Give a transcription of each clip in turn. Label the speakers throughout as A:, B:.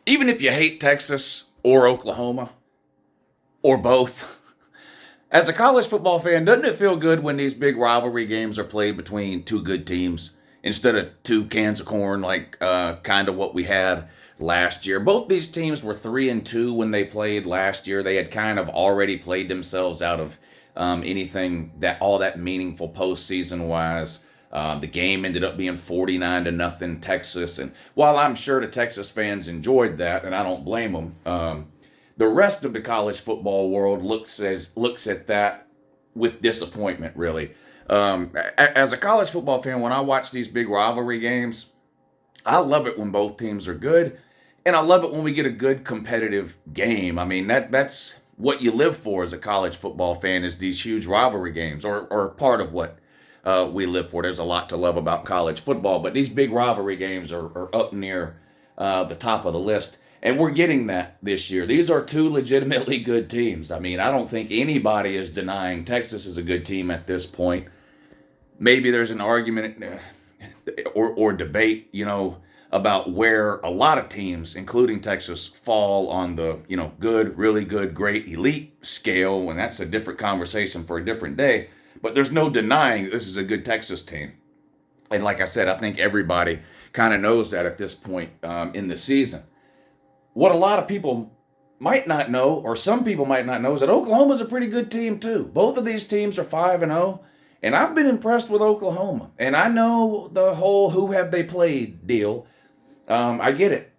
A: even if you hate Texas or Oklahoma or both, as a college football fan, doesn't it feel good when these big rivalry games are played between two good teams instead of two cans of corn, like kind of what we had last year? Both these teams were 3-2 when they played last year. They had kind of already played themselves out of anything that all that meaningful postseason wise. The game ended up being 49-0 Texas, and while I'm sure the Texas fans enjoyed that, and I don't blame them, the rest of the college football world looks at that with disappointment. Really, as a college football fan, when I watch these big rivalry games, I love it when both teams are good, and I love it when we get a good competitive game. I mean that's what you live for as a college football fan is these huge rivalry games, or part of what we live for. There's a lot to love about college football, but these big rivalry games are up near the top of the list. And we're getting that this year. These are two legitimately good teams. I mean, I don't think anybody is denying Texas is a good team at this point. Maybe there's an argument or debate, about where a lot of teams, including Texas, fall on the, good, really good, great, elite scale. And that's a different conversation for a different day. But there's no denying that this is a good Texas team. And like I said, I think everybody kind of knows that at this point in the season. What a lot of people might not know, or some people might not know, is that Oklahoma's a pretty good team too. Both of these teams are 5-0, and I've been impressed with Oklahoma. And I know the whole who have they played deal. I get it.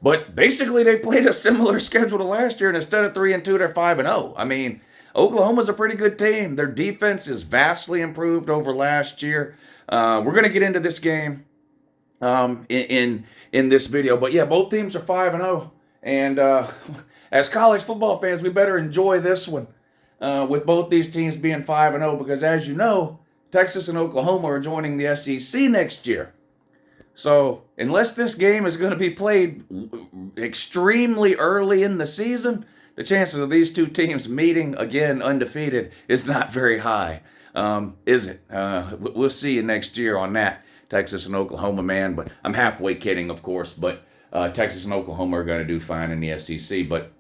A: But basically, they played a similar schedule to last year, and instead of 3-2, they're 5-0. I mean, Oklahoma's a pretty good team. Their defense is vastly improved over last year. We're going to get into this game in this video, but yeah, both teams are 5-0, and as college football fans, we better enjoy this one with both these teams being 5-0, because as you know, Texas and Oklahoma are joining the SEC next year. So unless this game is going to be played extremely early in the season, the chances of these two teams meeting again undefeated is not very high, is it? We'll see you next year on that, Texas and Oklahoma, man. But I'm halfway kidding, of course. But Texas and Oklahoma are going to do fine in the SEC. But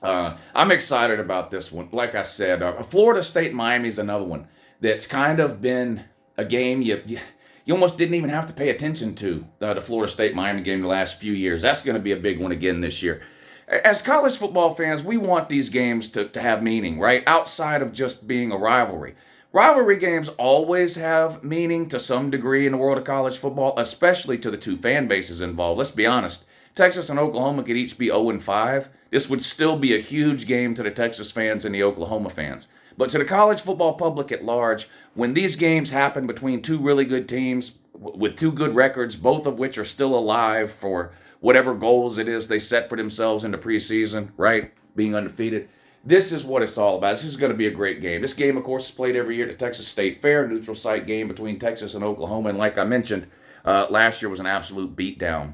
A: I'm excited about this one. Like I said, Florida State Miami is another one that's kind of been a game you almost didn't even have to pay attention to, the Florida State Miami game the last few years. That's going to be a big one again this year. As college football fans, we want these games to have meaning, right? Outside of just being a rivalry. Rivalry games always have meaning to some degree in the world of college football, especially to the two fan bases involved. Let's be honest. Texas and Oklahoma could each be 0-5. This would still be a huge game to the Texas fans and the Oklahoma fans. But to the college football public at large, when these games happen between two really good teams with two good records, both of which are still alive for whatever goals it is they set for themselves in the preseason, right? Being undefeated. This is what it's all about. This is going to be a great game. This game, of course, is played every year at the Texas State Fair, neutral site game between Texas and Oklahoma. And like I mentioned, last year was an absolute beatdown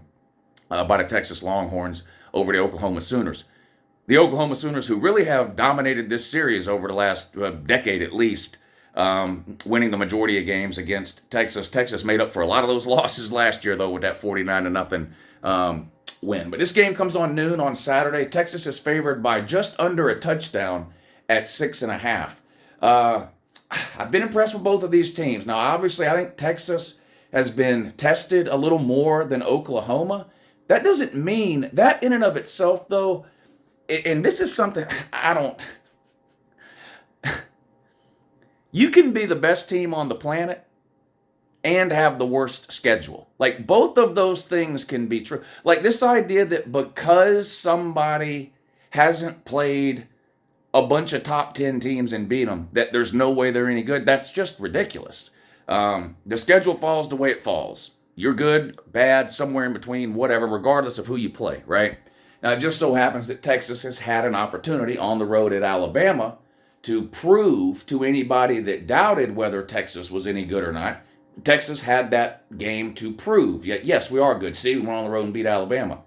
A: by the Texas Longhorns over the Oklahoma Sooners. The Oklahoma Sooners, who really have dominated this series over the last decade at least, winning the majority of games against Texas. Texas made up for a lot of those losses last year, though, with that 49-0 win. But this game comes on noon on Saturday. Texas is favored by just under a touchdown at 6.5. I've been impressed with both of these teams. Now, obviously, I think Texas has been tested a little more than Oklahoma. That doesn't mean that in and of itself, though, and this is something I don't... You can be the best team on the planet and have the worst schedule. Like, both of those things can be true. Like, this idea that because somebody hasn't played a bunch of top 10 teams and beat them, that there's no way they're any good, that's just ridiculous. The schedule falls the way it falls. You're good, bad, somewhere in between, whatever, regardless of who you play, right? Now, it just so happens that Texas has had an opportunity on the road at Alabama to prove to anybody that doubted whether Texas was any good or not. Texas had that game to prove. Yet, yes, we are good. See, we went on the road and beat Alabama.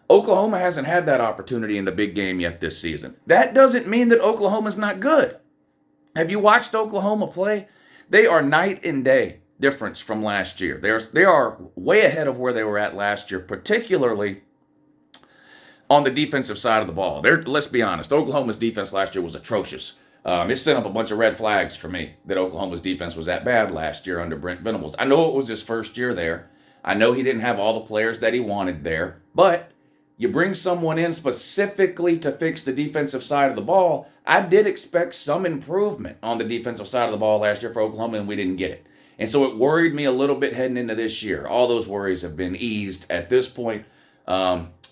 A: Oklahoma hasn't had that opportunity in the big game yet this season. That doesn't mean that Oklahoma's not good. Have you watched Oklahoma play? They are night and day difference from last year. They are way ahead of where they were at last year, particularly on the defensive side of the ball. Let's be honest, Oklahoma's defense last year was atrocious. It sent up a bunch of red flags for me that Oklahoma's defense was that bad last year under Brent Venables. I know it was his first year there. I know he didn't have all the players that he wanted there. But you bring someone in specifically to fix the defensive side of the ball. I did expect some improvement on the defensive side of the ball last year for Oklahoma, and we didn't get it. And so it worried me a little bit heading into this year. All those worries have been eased at this point.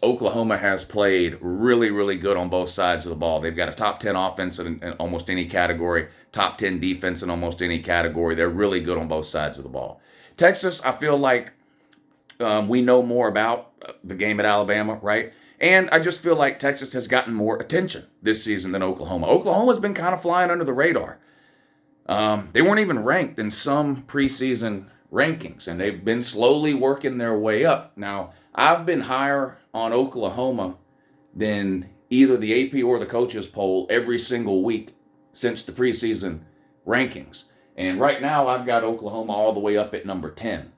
A: Oklahoma has played really, really good on both sides of the ball. They've got a top 10 offense in almost any category, top 10 defense in almost any category. They're really good on both sides of the ball. Texas, I feel like we know more about the game at Alabama, right? And I just feel like Texas has gotten more attention this season than Oklahoma. Oklahoma's been kind of flying under the radar. They weren't even ranked in some preseason rankings, and they've been slowly working their way up. Now, I've been higher on Oklahoma than either the AP or the coaches poll every single week since the preseason rankings. And right now, I've got Oklahoma all the way up at number 10.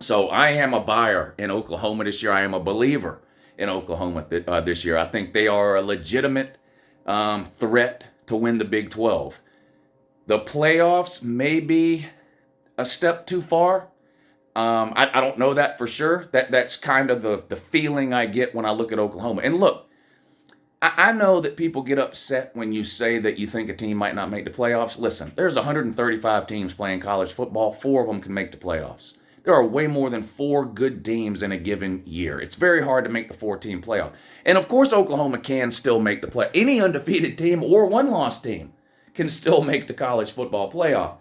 A: So I am a buyer in Oklahoma this year. I am a believer in Oklahoma this year. I think they are a legitimate threat to win the Big 12. The playoffs may be a step too far. I don't know that for sure. That's kind of the feeling I get when I look at Oklahoma. And look, I know that people get upset when you say that you think a team might not make the playoffs. Listen, there's 135 teams playing college football. 4 of them can make the playoffs. There are way more than 4 good teams in a given year. It's very hard to make the 4-team playoff. And of course, Oklahoma can still make the play. Any undefeated team or one-loss team can still make the college football playoff.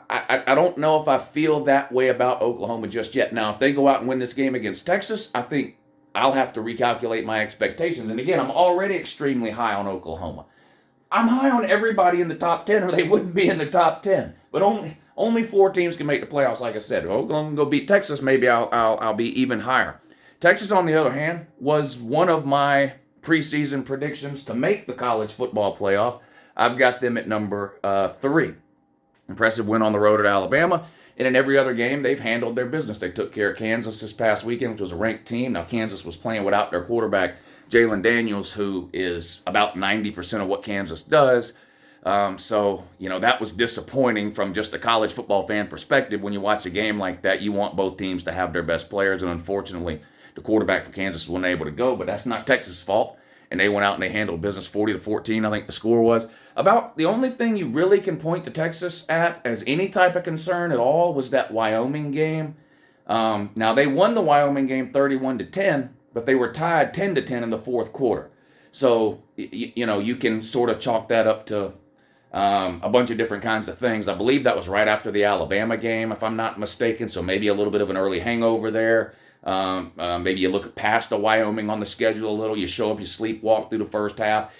A: I don't know if I feel that way about Oklahoma just yet. Now, if they go out and win this game against Texas, I think I'll have to recalculate my expectations. And again, I'm already extremely high on Oklahoma. I'm high on everybody in the top 10, or they wouldn't be in the top 10. But only 4 teams can make the playoffs, like I said. If Oklahoma can go beat Texas, maybe I'll be even higher. Texas, on the other hand, was one of my preseason predictions to make the college football playoff. I've got them at number 3. Impressive win on the road at Alabama. And in every other game, they've handled their business. They took care of Kansas this past weekend, which was a ranked team. Now, Kansas was playing without their quarterback, Jalen Daniels, who is about 90% of what Kansas does. So, that was disappointing from just a college football fan perspective. When you watch a game like that, you want both teams to have their best players. And unfortunately, the quarterback for Kansas wasn't able to go. But that's not Texas' fault. And they went out and they handled business 40-14, I think the score was. About the only thing you really can point to Texas at as any type of concern at all was that Wyoming game. Now, they won the Wyoming game 31-10, but they were tied 10-10 in the fourth quarter. So, you can sort of chalk that up to a bunch of different kinds of things. I believe that was right after the Alabama game, if I'm not mistaken, so maybe a little bit of an early hangover there. Maybe you look past the Wyoming on the schedule a little. You show up, you sleepwalk through the first half.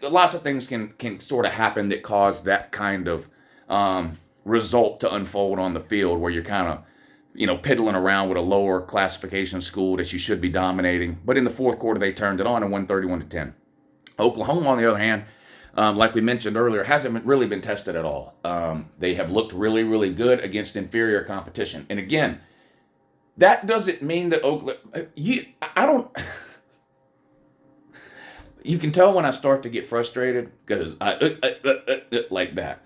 A: Lots of things can sort of happen that cause that kind of result to unfold on the field, where you're kind of piddling around with a lower classification school that you should be dominating. But in the fourth quarter, they turned it on and won 31-10. Oklahoma, on the other hand, like we mentioned earlier, hasn't really been tested at all. They have looked really, really good against inferior competition. And again, that doesn't mean that Oklahoma... I don't... You can tell when I start to get frustrated, because like that.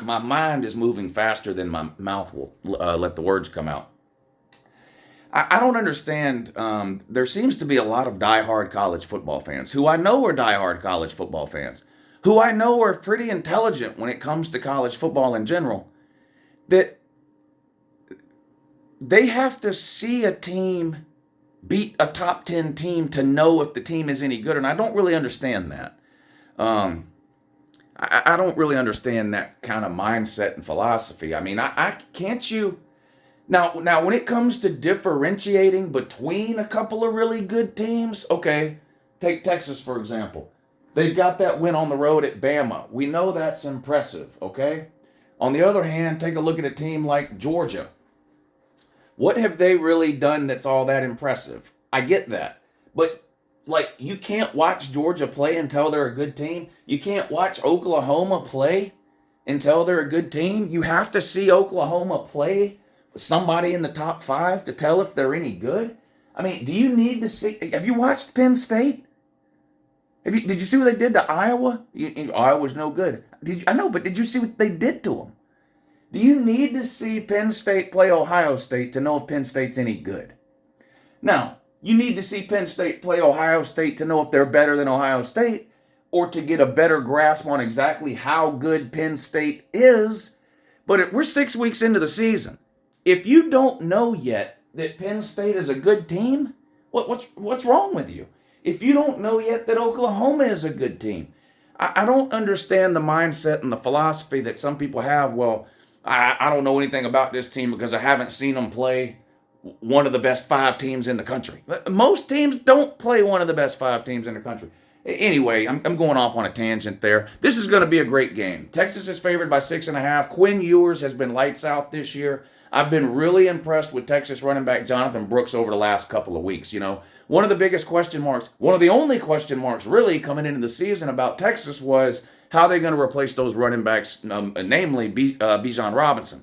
A: My mind is moving faster than my mouth will let the words come out. I don't understand. There seems to be a lot of diehard college football fans, who I know are diehard college football fans, who I know are pretty intelligent when it comes to college football in general, that they have to see a team beat a top 10 team to know if the team is any good. And I don't really understand that. I don't really understand that kind of mindset and philosophy. I mean, I can't you... Now, when it comes to differentiating between a couple of really good teams, okay, take Texas, for example. They've got that win on the road at Bama. We know that's impressive, okay? On the other hand, take a look at a team like Georgia. What have they really done that's all that impressive? I get that. But, you can't watch Georgia play and tell they're a good team. You can't watch Oklahoma play and tell they're a good team. You have to see Oklahoma play somebody in the top 5 to tell if they're any good. I mean, do you need to see? Have you watched Penn State? Did you see what they did to Iowa? Iowa's no good. I know, but did you see what they did to them? Do you need to see Penn State play Ohio State to know if Penn State's any good? Now, you need to see Penn State play Ohio State to know if they're better than Ohio State, or to get a better grasp on exactly how good Penn State is. But we're 6 weeks into the season. If you don't know yet that Penn State is a good team, what's wrong with you? If you don't know yet that Oklahoma is a good team, I don't understand the mindset and the philosophy that some people have. Well, I don't know anything about this team because I haven't seen them play one of the best 5 teams in the country. Most teams don't play one of the best 5 teams in the country. Anyway, I'm going off on a tangent there. This is going to be a great game. Texas is favored by 6.5. Quinn Ewers has been lights out this year. I've been really impressed with Texas running back Jonathan Brooks over the last couple of weeks. One of the biggest question marks, one of the only question marks really coming into the season about Texas was how they're going to replace those running backs, namely Bijan Robinson.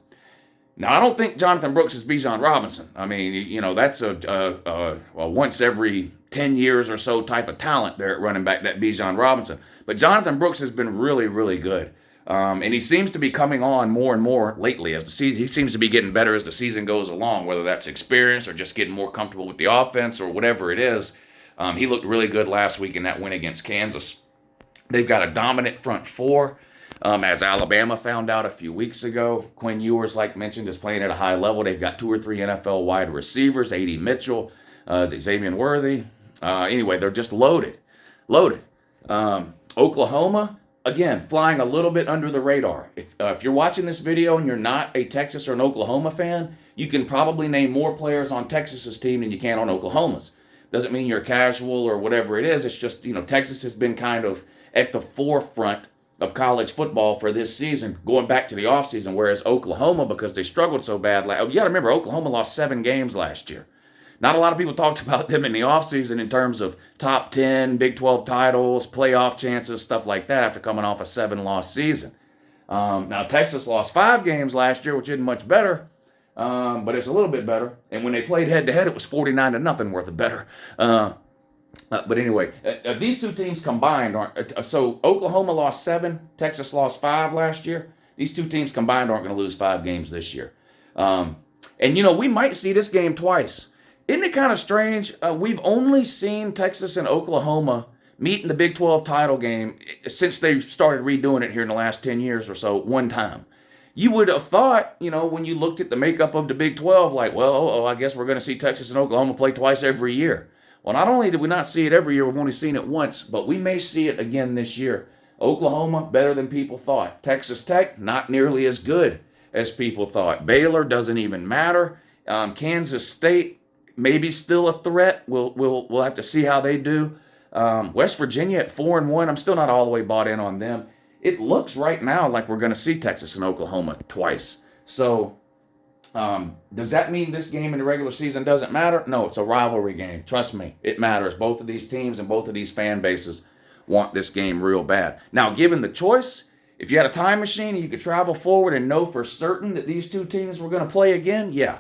A: Now, I don't think Jonathan Brooks is Bijan Robinson. I mean, that's a once every 10 years or so type of talent there at running back, that Bijan Robinson. But Jonathan Brooks has been really, really good. And he seems to be coming on more and more lately as the season. He seems to be getting better as the season goes along, whether that's experience or just getting more comfortable with the offense or whatever it is. He looked really good last week in that win against Kansas. They've got a dominant front four. As Alabama found out a few weeks ago, Quinn Ewers, like mentioned, is playing at a high level. They've got 2 or 3 NFL wide receivers, A.D. Mitchell, Xavier Worthy. Anyway, they're just loaded. Oklahoma, again, flying a little bit under the radar. If you're watching this video and you're not a Texas or an Oklahoma fan, you can probably name more players on Texas's team than you can on Oklahoma's. Doesn't mean you're casual or whatever it is. It's just, Texas has been kind of at the forefront of college football for this season, going back to the offseason, whereas Oklahoma, because they struggled so bad, you got to remember, Oklahoma lost 7 games last year. Not a lot of people talked about them in the offseason in terms of top 10, Big 12 titles, playoff chances, stuff like that after coming off a 7-loss season. Now, Texas lost 5 games last year, which isn't much better, but it's a little bit better. And when they played head-to-head, it was 49-0 worth of better. But anyway, these two teams combined aren't. So Oklahoma lost 7, Texas lost 5 last year. These two teams combined aren't going to lose 5 games this year. And we might see this game twice. Isn't it kind of strange? We've only seen Texas and Oklahoma meet in the Big 12 title game since they started redoing it here in the last 10 years or so, one time. You would have thought, when you looked at the makeup of the Big 12, like, well, I guess we're going to see Texas and Oklahoma play twice every year. Well, not only did we not see it every year, we've only seen it once, but we may see it again this year. Oklahoma, better than people thought. Texas Tech, not nearly as good as people thought. Baylor doesn't even matter. Kansas State, maybe still a threat. We'll have to see how they do. West Virginia at 4-1. I'm still not all the way bought in on them. It looks right now like we're going to see Texas and Oklahoma twice. So does that mean this game in the regular season doesn't matter? No, it's a rivalry game. Trust me, it matters. Both of these teams and both of these fan bases want this game real bad. Now, given the choice, if you had a time machine and you could travel forward and know for certain that these two teams were going to play again, yeah,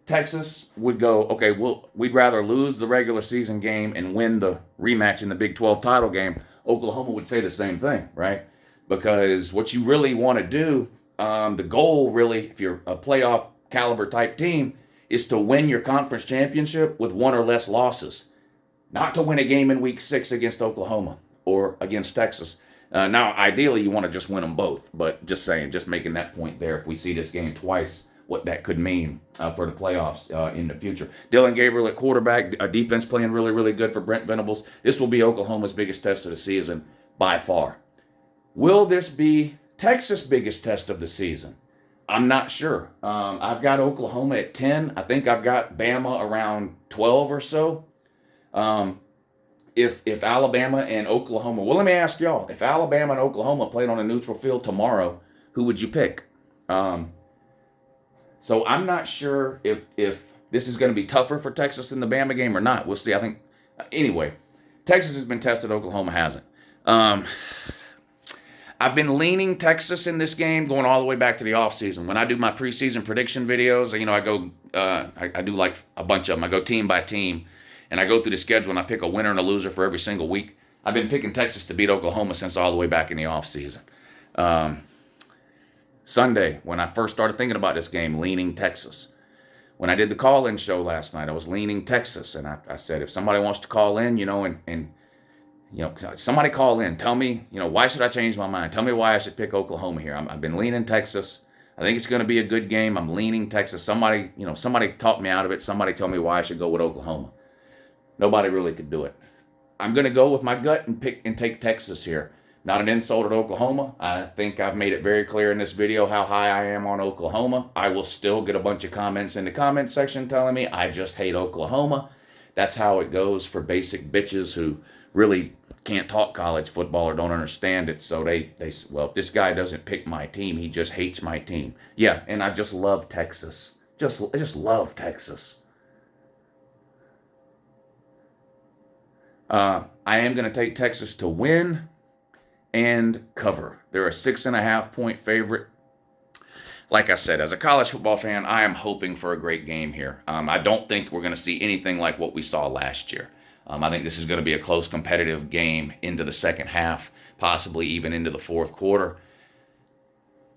A: Texas would go, okay, we'd rather lose the regular season game and win the rematch in the Big 12 title game. Oklahoma would say the same thing, right? Because what you really want to do, the goal really, if you're a playoff caliber type team, is to win your conference championship with 1 or less losses. Not to win a game in week 6 against Oklahoma or against Texas. Now, ideally, you want to just win them both. But just saying, just making that point there. If we see this game twice, what that could mean for the playoffs in the future. Dylan Gabriel at quarterback, a defense playing really, really good for Brent Venables. This will be Oklahoma's biggest test of the season by far. Will this be Texas' biggest test of the season? I'm not sure. I've got Oklahoma at 10. I think I've got Bama around 12 or so. If Alabama and Oklahoma, well, let me ask y'all, if Alabama and Oklahoma played on a neutral field tomorrow, who would you pick? So I'm not sure if this is going to be tougher for Texas in the Bama game or not. We'll see. I think, anyway, Texas has been tested, Oklahoma hasn't. I've been leaning Texas in this game going all the way back to the offseason. When I do my preseason prediction videos, I go, I do like a bunch of them. I go team by team, and I go through the schedule, and I pick a winner and a loser for every single week. I've been picking Texas to beat Oklahoma since all the way back in the offseason. Sunday, when I first started thinking about this game, leaning Texas. When I did the call-in show last night, I was leaning Texas, and I said, if somebody wants to call in, somebody call in. Tell me, why should I change my mind? Tell me why I should pick Oklahoma here. I've been leaning Texas. I think it's going to be a good game. I'm leaning Texas. Somebody talked me out of it. Somebody told me why I should go with Oklahoma. Nobody really could do it. I'm going to go with my gut and take Texas here. Not an insult at Oklahoma. I think I've made it very clear in this video how high I am on Oklahoma. I will still get a bunch of comments in the comment section telling me I just hate Oklahoma. That's how it goes for basic bitches who really can't talk college football or don't understand it. So well, if this guy doesn't pick my team, he just hates my team. Yeah, and I just love Texas. I just love Texas. I am going to take Texas to win and cover. They're a 6.5 point favorite. Like I said, as a college football fan, I am hoping for a great game here. I don't think we're going to see anything like what we saw last year. I think this is going to be a close, competitive game into the second half, possibly even into the fourth quarter.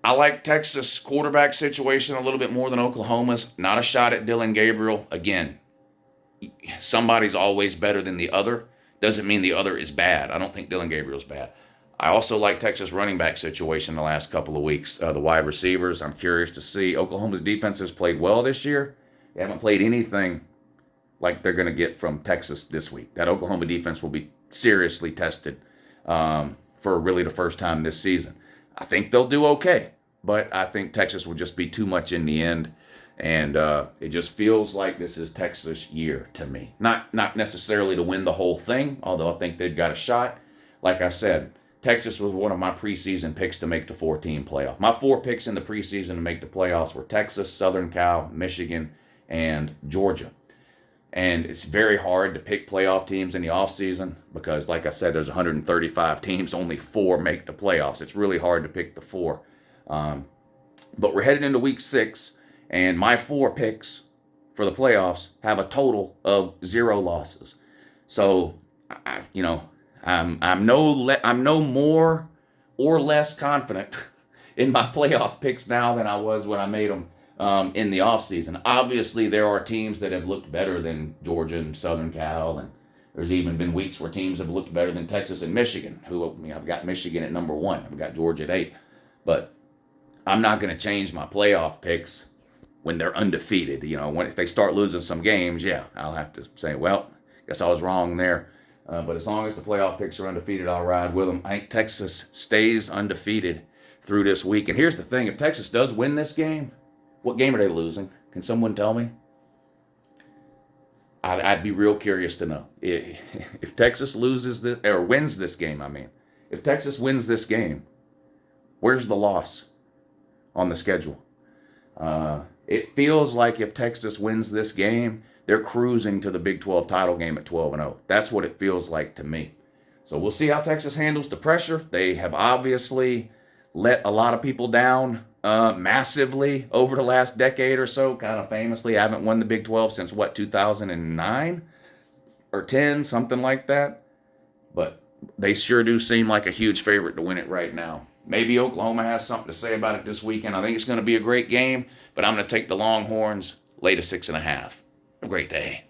A: I like Texas' quarterback situation a little bit more than Oklahoma's. Not a shot at Dylan Gabriel. Again, somebody's always better than the other. Doesn't mean the other is bad. I don't think Dylan Gabriel's bad. I also like Texas' running back situation the last couple of weeks. The wide receivers, I'm curious to see. Oklahoma's defense has played well this year. They haven't played anything like they're going to get from Texas this week. That Oklahoma defense will be seriously tested for really the first time this season. I think they'll do okay, but I think Texas will just be too much in the end, and it just feels like this is Texas' year to me. Not necessarily to win the whole thing, although I think they've got a shot. Like I said, Texas was one of my preseason picks to make the 4-team playoff. My 4 picks in the preseason to make the playoffs were Texas, Southern Cal, Michigan, and Georgia. And it's very hard to pick playoff teams in the offseason because, like I said, there's 135 teams. Only 4 make the playoffs. It's really hard to pick the 4. But we're headed into week 6, and my 4 picks for the playoffs have a total of 0 losses. So, I'm no more or less confident in my playoff picks now than I was when I made them in the offseason. Obviously, there are teams that have looked better than Georgia and Southern Cal, and there's even been weeks where teams have looked better than Texas and Michigan, I've got Michigan at number 1. I've got Georgia at 8. But I'm not going to change my playoff picks when they're undefeated. If they start losing some games, I'll have to say, well, guess I was wrong there. But as long as the playoff picks are undefeated, I'll ride with them. I think Texas stays undefeated through this week. And here's the thing. If Texas does win this game, what game are they losing? Can someone tell me? I'd be real curious to know. If Texas loses this, or wins this game, if Texas wins this game, where's the loss on the schedule? It feels like if Texas wins this game, they're cruising to the Big 12 title game at 12-0. That's what it feels like to me. So we'll see how Texas handles the pressure. They have obviously let a lot of people down massively over the last decade or so. Kind of famously, haven't won the Big 12 since, 2009 or 10, something like that. But they sure do seem like a huge favorite to win it right now. Maybe Oklahoma has something to say about it this weekend. I think it's going to be a great game, but I'm going to take the Longhorns late to 6.5. Have a great day.